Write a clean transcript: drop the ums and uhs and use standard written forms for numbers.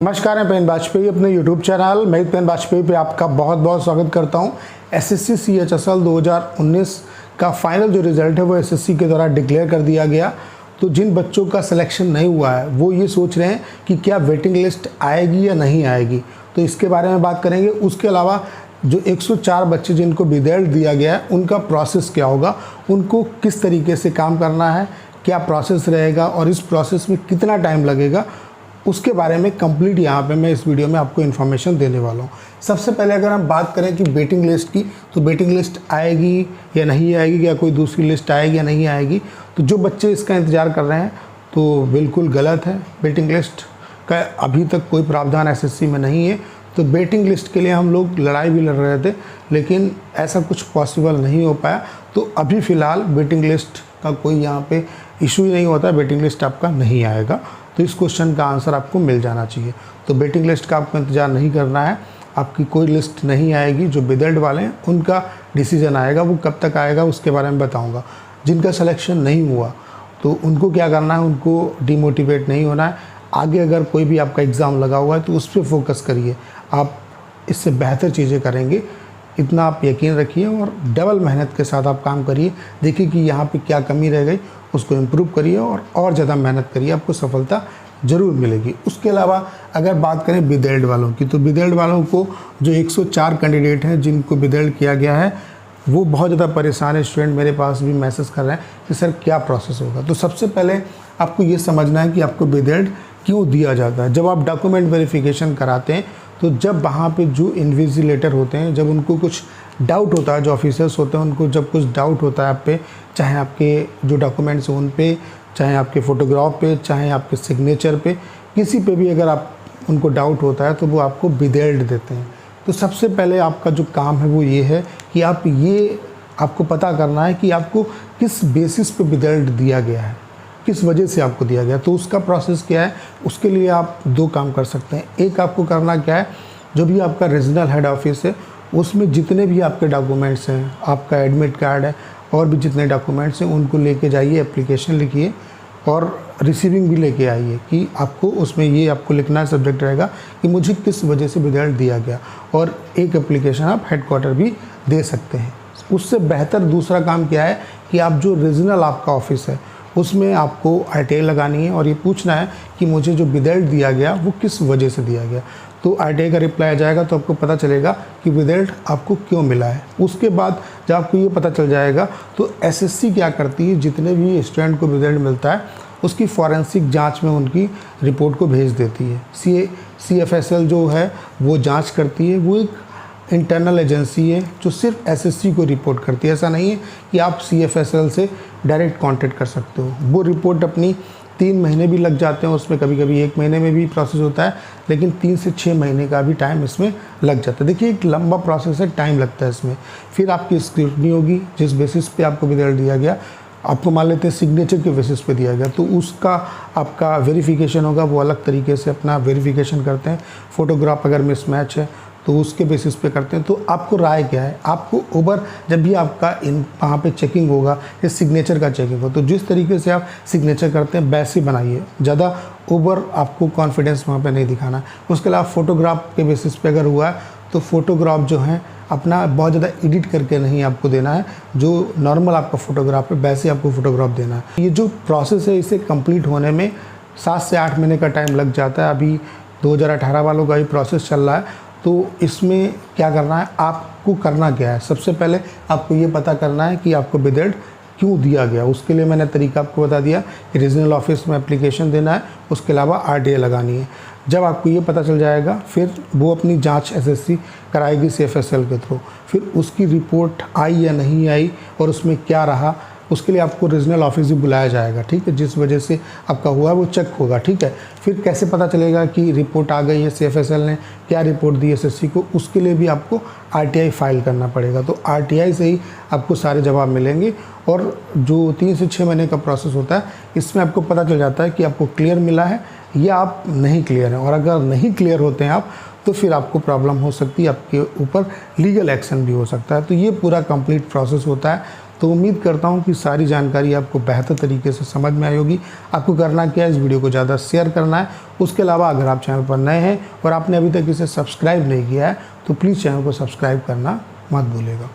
नमस्कार, मैं पेन वाजपेयी अपने YouTube चैनल मैं पेन वाजपेयी पे आपका बहुत बहुत स्वागत करता हूं। एसएससी CHSL 2019 का फाइनल जो रिज़ल्ट है वो एसएससी के द्वारा डिक्लेयर कर दिया गया। तो जिन बच्चों का सिलेक्शन नहीं हुआ है वो ये सोच रहे हैं कि क्या वेटिंग लिस्ट आएगी या नहीं आएगी, तो इसके बारे में बात करेंगे। उसके अलावा जो 104 बच्चे जिनको रिजल्ट दिया गया है उनका प्रोसेस क्या होगा, उनको किस तरीके से काम करना है, क्या प्रोसेस रहेगा और इस प्रोसेस में कितना टाइम लगेगा, उसके बारे में कंप्लीट यहाँ पे मैं इस वीडियो में आपको इन्फॉर्मेशन देने वाला हूँ। सबसे पहले अगर हम बात करें कि वेटिंग लिस्ट की, तो वेटिंग लिस्ट आएगी या नहीं आएगी, या कोई दूसरी लिस्ट आएगी या नहीं आएगी, तो जो बच्चे इसका इंतज़ार कर रहे हैं तो बिल्कुल गलत है। वेटिंग लिस्ट का अभी तक कोई प्रावधान एसएससी में नहीं है। तो वेटिंग लिस्ट के लिए हम लोग लड़ाई भी लड़ रहे थे, लेकिन ऐसा कुछ पॉसिबल नहीं हो पाया। तो अभी फ़िलहाल वेटिंग लिस्ट का कोई यहाँ पे इशू ही नहीं होता, वेटिंग लिस्ट आपका नहीं आएगा। तो इस क्वेश्चन का आंसर आपको मिल जाना चाहिए। तो वेटिंग लिस्ट का आपको इंतज़ार नहीं करना है, आपकी कोई लिस्ट नहीं आएगी। जो रिजल्ट वाले हैं उनका डिसीजन आएगा, वो कब तक आएगा उसके बारे में बताऊंगा। जिनका सिलेक्शन नहीं हुआ तो उनको क्या करना है, उनको डिमोटिवेट नहीं होना है। आगे अगर कोई भी आपका एग्ज़ाम लगा हुआ है तो उस पर फोकस करिए, आप इससे बेहतर चीज़ें करेंगे, इतना आप यकीन रखिए। और डबल मेहनत के साथ आप काम करिए, देखिए कि यहाँ पे क्या कमी रह गई, उसको इम्प्रूव करिए और ज़्यादा मेहनत करिए, आपको सफलता ज़रूर मिलेगी। उसके अलावा अगर बात करें विदेल्ड वालों की, तो विदेल्ड वालों को जो 104 कैंडिडेट हैं जिनको विदेल्ड किया गया है वो बहुत ज़्यादा परेशान है। स्टूडेंट मेरे पास भी मैसेज कर रहे हैं कि सर क्या प्रोसेस होगा। तो सबसे पहले आपको ये समझना है कि आपको विदेल्ड क्यों दिया जाता है। जब आप डॉक्यूमेंट वेरिफिकेशन कराते हैं तो जब वहाँ पे जो इन्विजिलेटर होते हैं, जब उनको कुछ डाउट होता है, जो ऑफिसर्स होते हैं उनको जब कुछ डाउट होता है आप पे, चाहे आपके जो डॉक्यूमेंट्स हैं उन पे, चाहे आपके फ़ोटोग्राफ पे, चाहे आपके सिग्नेचर पे, किसी पे भी अगर आप उनको डाउट होता है तो वो आपको विदेल्ड देते हैं। तो सबसे पहले आपका जो काम है वो ये है कि आपको पता करना है कि आपको किस बेसिस पे विदेल्ड दिया गया है, किस वजह से आपको दिया गया। तो उसका प्रोसेस क्या है, उसके लिए आप दो काम कर सकते हैं। एक आपको करना क्या है, जो भी आपका रीजनल हेड ऑफिस है उसमें जितने भी आपके डॉक्यूमेंट्स हैं, आपका एडमिट कार्ड है और भी जितने डॉक्यूमेंट्स हैं उनको लेके जाइए, एप्लीकेशन लिखिए और रिसीविंग भी लेके आइए कि आपको उसमें ये आपको लिखना सब्जेक्ट रहेगा कि मुझे किस वजह से रिजल्ट दिया गया, और एक एप्लीकेशन आप हेडक्वार्टर भी दे सकते हैं। उससे बेहतर दूसरा काम क्या है कि आप जो रीजनल आपका ऑफिस है उसमें आपको RTI लगानी है और ये पूछना है कि मुझे जो रिजल्ट दिया गया वो किस वजह से दिया गया। तो RTI का रिप्लाई आ जाएगा तो आपको पता चलेगा कि रिजल्ट आपको क्यों मिला है। उसके बाद जब आपको ये पता चल जाएगा तो एसएससी क्या करती है, जितने भी स्टूडेंट को रिजल्ट मिलता है उसकी फॉरेंसिक जांच में उनकी रिपोर्ट को भेज देती है। CFSL जो है वो जांच करती है, वो एक इंटरनल एजेंसी है जो सिर्फ एसएससी को रिपोर्ट करती है। ऐसा नहीं है कि आप CFSL से डायरेक्ट कांटेक्ट कर सकते हो। वो रिपोर्ट अपनी 3 महीने भी लग जाते हैं उसमें, कभी कभी 1 महीने में भी प्रोसेस होता है, लेकिन 3 से 6 महीने का भी टाइम इसमें लग जाता है। देखिए एक लंबा प्रोसेस है, टाइम लगता है इसमें। फिर आपकी स्क्रूटनी होगी, जिस बेसिस पे आपको रिजल्ट दिया गया, आपको मान लेते हैं सिग्नेचर के बेसिस पे दिया गया, तो उसका आपका वेरिफिकेशन होगा, वो अलग तरीके से अपना वेरिफिकेशन करते हैं। फ़ोटोग्राफ अगर मिसमैच है तो उसके बेसिस पे करते हैं। तो आपको राय क्या है, आपको ओवर जब भी आपका वहाँ पे चेकिंग होगा या सिग्नेचर का चेकिंग हो, तो जिस तरीके से आप सिग्नेचर करते हैं वैसे बनाइए, ज़्यादा ओवर आपको कॉन्फिडेंस वहाँ पे नहीं दिखाना है। उसके अलावा फ़ोटोग्राफ के बेसिस पे अगर हुआ है तो फ़ोटोग्राफ जो है अपना बहुत ज़्यादा एडिट करके नहीं आपको देना है, जो नॉर्मल आपका फ़ोटोग्राफ है वैसे आपको फ़ोटोग्राफ देना है। ये जो प्रोसेस है इसे कंप्लीट होने में 7 से 8 महीने का टाइम लग जाता है। अभी 2018 वालों का ही प्रोसेस चल रहा है। तो इसमें क्या करना है, आपको करना क्या है, सबसे पहले आपको ये पता करना है कि आपको रिजल्ट क्यों दिया गया। उसके लिए मैंने तरीका आपको बता दिया कि रीजनल ऑफिस में एप्लीकेशन देना है, उसके अलावा RTI लगानी है। जब आपको ये पता चल जाएगा फिर वो अपनी जांच एसएससी कराएगी CFSL के थ्रू। फिर उसकी रिपोर्ट आई या नहीं आई और उसमें क्या रहा, उसके लिए आपको रीजनल ऑफिस भी बुलाया जाएगा, ठीक है। जिस वजह से आपका हुआ वो चेक होगा, ठीक है। फिर कैसे पता चलेगा कि रिपोर्ट आ गई है, CFSL ने क्या रिपोर्ट दी एसएससी को, उसके लिए भी आपको RTI फाइल करना पड़ेगा। तो RTI से ही आपको सारे जवाब मिलेंगे। और जो 3 से 6 महीने का प्रोसेस होता है इसमें आपको पता चल जाता है कि आपको क्लियर मिला है या आप नहीं क्लियर हैं। और अगर नहीं क्लियर होते हैं आप तो फिर आपको प्रॉब्लम हो सकती है, आपके ऊपर लीगल एक्शन भी हो सकता है। तो ये पूरा कंप्लीट प्रोसेस होता है। तो उम्मीद करता हूँ कि सारी जानकारी आपको बेहतर तरीके से समझ में आई होगी। आपको करना क्या है, इस वीडियो को ज़्यादा शेयर करना है। उसके अलावा अगर आप चैनल पर नए हैं और आपने अभी तक इसे सब्सक्राइब नहीं किया है तो प्लीज़ चैनल को सब्सक्राइब करना मत भूलिएगा।